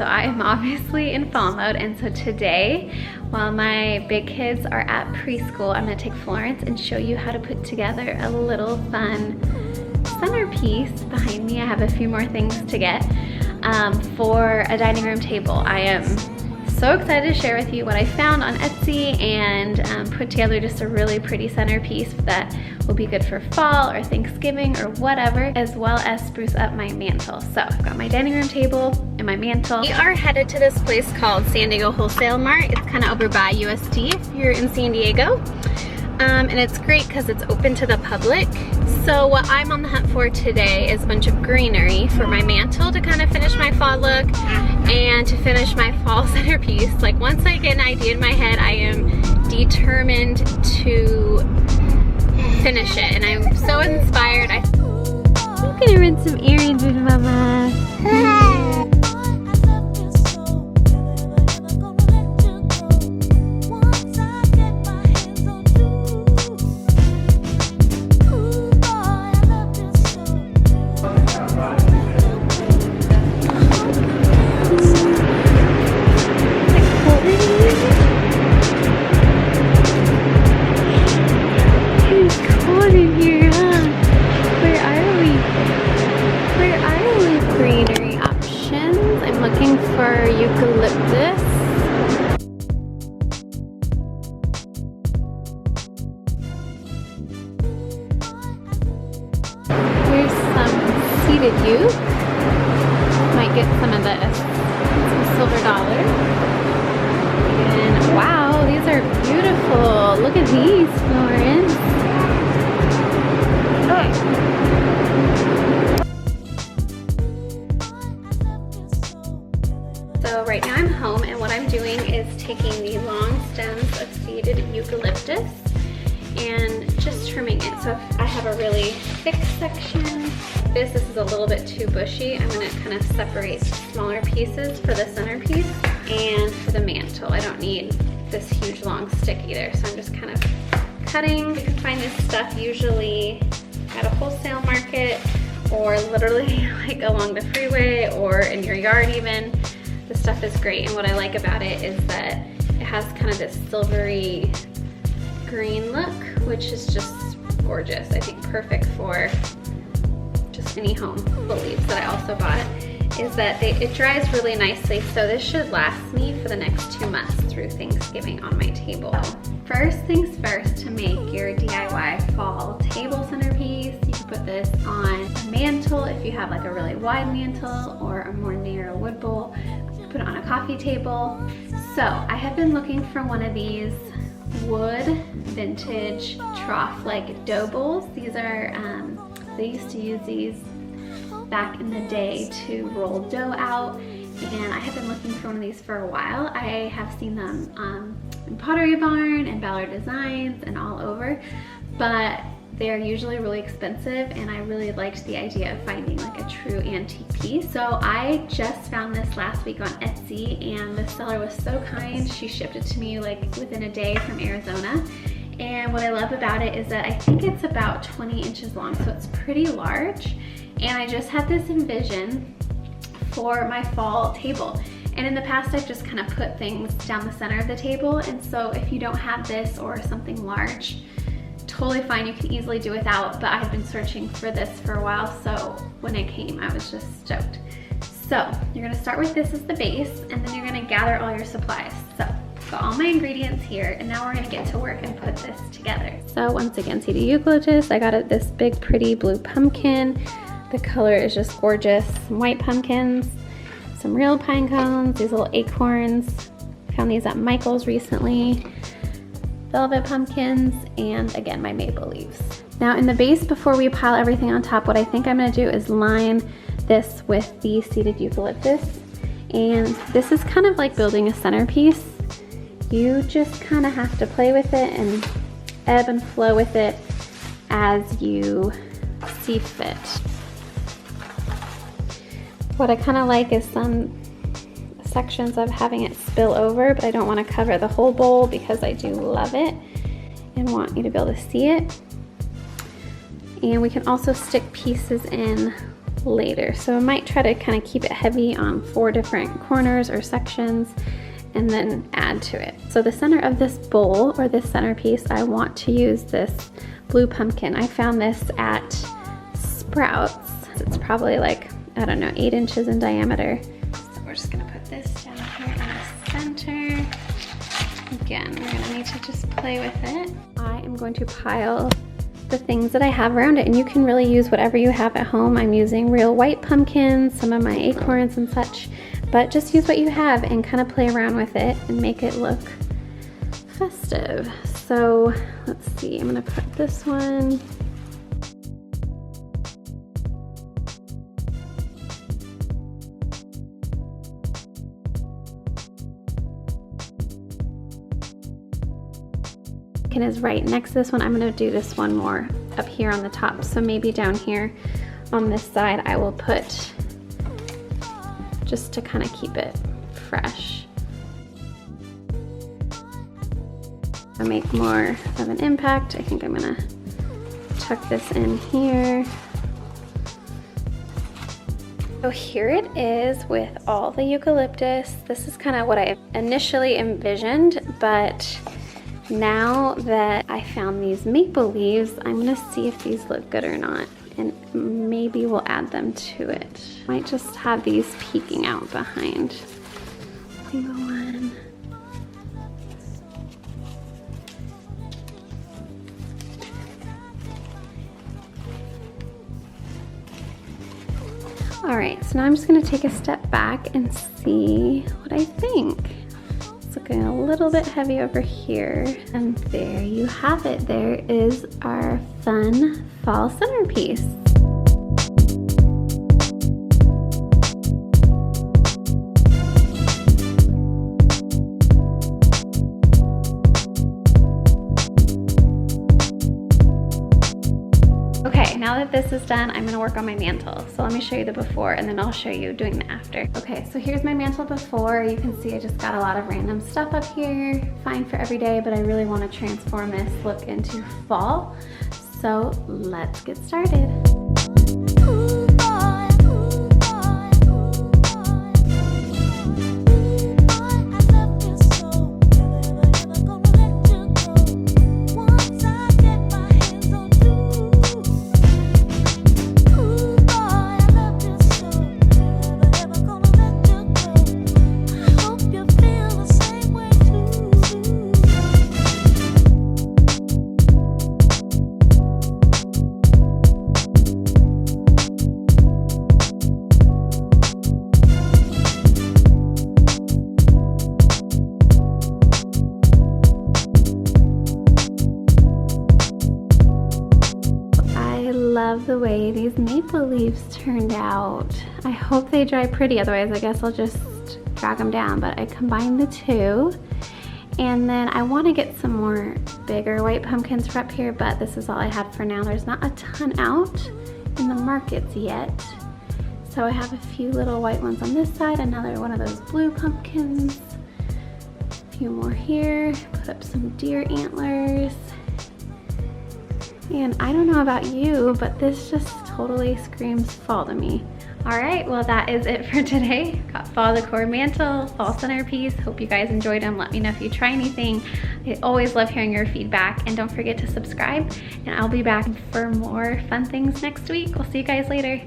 so I am obviously in fall mode. And so today, while my big kids are at preschool, I'm gonna take Florence and show you how to put together a little fun centerpiece. Behind me, I have a few more things to get for a dining room table. I am so excited to share with you what I found on Etsy and put together just a really pretty centerpiece that will be good for fall or Thanksgiving or whatever, as well as spruce up my mantle. So I've got my dining room table and my mantle. We are headed to this place called San Diego Wholesale Mart. It's kind of over by USD if you're in San Diego. And it's great because it's open to the public. So what I'm on the hunt for today is a bunch of greenery for my mantle to kind of finish my fall look and to finish my fall centerpiece. Like once I get an idea in my head, I am determined to finish it, and I'm so inspired. I'm gonna run some errands with Mama. Eucalyptus. Here's some seeded yew. Might get some of this. Some silver dollar. And wow, these are beautiful. Look at these, Florence. So right now I'm home, and what I'm doing is taking the long stems of seeded eucalyptus and just trimming it. So if I have a really thick section, this is a little bit too bushy. I'm gonna kind of separate smaller pieces for the centerpiece and for the mantle. I don't need this huge long stick either, so I'm just kind of cutting. You can find this stuff usually at a wholesale market or literally like along the freeway or in your yard even. This stuff is great, and what I like about it is that it has kind of this silvery green look, which is just gorgeous. I think perfect for just any home. The leaves that I also bought is that it dries really nicely, so this should last me for the next 2 months through Thanksgiving on my table. First things first, to make your DIY fall table centerpiece, you can put this on a mantle if you have like a really wide mantle or a more narrow wood bowl. Put it on a coffee table. So I have been looking for one of these wood vintage trough like dough bowls. These are, they used to use these back in the day to roll dough out, and I have been looking for one of these for a while. I have seen them in Pottery Barn and Ballard Designs and all over, but they're usually really expensive, and I really liked the idea of finding like a true antique piece. So I just found this last week on Etsy, and the seller was so kind. She shipped it to me like within a day from Arizona. And what I love about it is that I think it's about 20 inches long, so it's pretty large. And I just had this envision for my fall table. And in the past, I've just kind of put things down the center of the table. And so if you don't have this or something large, totally fine, you can easily do without, but I had been searching for this for a while, so when it came, I was just stoked. So you're gonna start with this as the base, and then you're gonna gather all your supplies. So I've got all my ingredients here, and now we're gonna get to work and put this together. So once again, seeded eucalyptus, I got this big pretty blue pumpkin. The color is just gorgeous. Some white pumpkins, some real pine cones, these little acorns. Found these at Michael's recently. Velvet pumpkins, and again, my maple leaves. Now in the base, before we pile everything on top, what I think I'm gonna do is line this with the seeded eucalyptus. And this is kind of like building a centerpiece. You just kind of have to play with it and ebb and flow with it as you see fit. What I kind of like is some sections of having it spill over, but I don't want to cover the whole bowl because I do love it and want you to be able to see it. And we can also stick pieces in later. So I might try to kind of keep it heavy on 4 different corners or sections and then add to it. So the center of this bowl or this centerpiece, I want to use this blue pumpkin. I found this at Sprouts. It's probably like, I don't know, 8 inches in diameter. So we're just gonna put this down here in the center. Again, we're gonna need to just play with it. I am going to pile the things that I have around it, and you can really use whatever you have at home. I'm using real white pumpkins, some of my acorns and such, but just use what you have and kind of play around with it and make it look festive. So let's see, I'm gonna put this one. Is right next to this one. I'm going to do this one more up here on the top. So maybe down here on this side I will put, just to kind of keep it fresh. To make more of an impact, I think I'm going to tuck this in here. So here it is with all the eucalyptus. This is kind of what I initially envisioned, but now that I found these maple leaves, I'm gonna see if these look good or not, and maybe we'll add them to it. Might just have these peeking out behind. Single one. All right, so now I'm just gonna take a step back and see what I think. It's looking a little bit heavy over here. And there you have it. There is our fun fall centerpiece. Okay, now that this is done, I'm gonna work on my mantle. So let me show you the before and then I'll show you doing the after. Okay, so here's my mantle before. You can see I just got a lot of random stuff up here. Fine for every day, but I really wanna transform this look into fall. So let's get started. Love the way these maple leaves turned out. I hope they dry pretty, otherwise I guess I'll just drag them down, but I combined the two. And then I want to get some more bigger white pumpkins for up here, but this is all I have for now. There's not a ton out in the markets yet. So I have a few little white ones on this side, another one of those blue pumpkins, a few more here, put up some deer antlers. And I don't know about you, but this just totally screams fall to me. All right, well that is it for today. Got fall decor mantle, fall centerpiece. Hope you guys enjoyed them. Let me know if you try anything. I always love hearing your feedback, and don't forget to subscribe, and I'll be back for more fun things next week. We'll see you guys later.